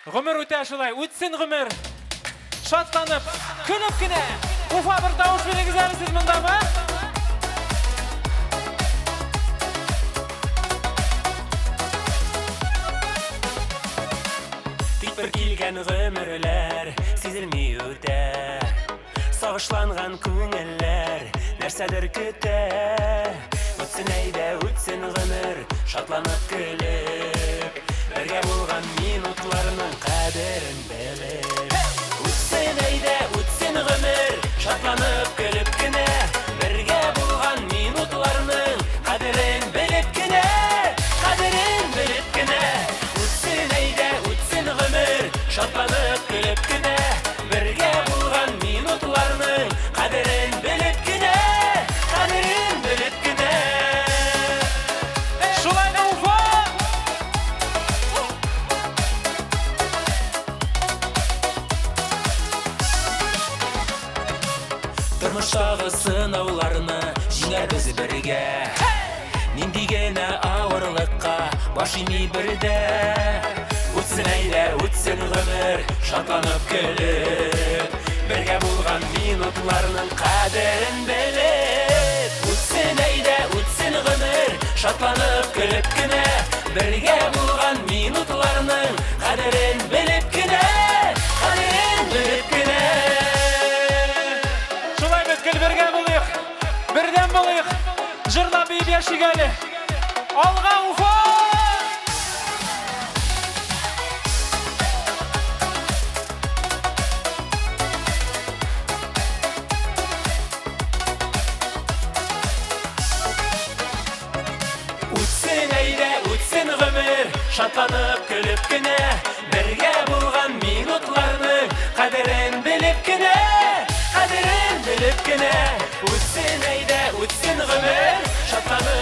Гомер үтә шулай, үтсен гомер. Шатланып, көлеп кенә. Уфа бер тавыш берегез әле сез мондамы? Тик бер килгән гомерләр сизелми үтә. Сагышланган күңелләр нәрсәдер көтә. Үтсен әйдә, үтсен гомер, шатланып көлеп. Бергә булган минутларның кадерен белеп. Үтсен әйдә, үтсен гомер, шатланып көлеп кенә. Бергә булган минутларның кадерен белеп кенә. Кадерен белеп кенә. Үтсен әйдә, үтсен гомер, шатланып көлеп кенә. Бергә булган минутларның кадерен белеп кенә. Кадерен белеп кенә. Шулай да Уфа! Тормыштагы сынауларны җиңәрбез бергә. Нинди генә авырлыкка баш ими бердә. Үтсен әйдә, үтсен гомер, шатланып көлеп. Бергә булган минутларның кадерен белеп. Үтсен әйдә, үтсен гомер, шатланып көлеп кенә. Бергә булган минутларның кадерен белеп кенә. Кадерен белеп кенә. Шулай без бергә булыйк, бердәм булыйк, җырлап биеп яшик әле. Алга Уфа! Үтсен әйдә, үтсен гомер, шатланып көлеп кенә. Бергә булган минутларның кадерен белеп кенә. Кадерен белеп кенә. Үтсен әйдә, үтсен гомер, шатланып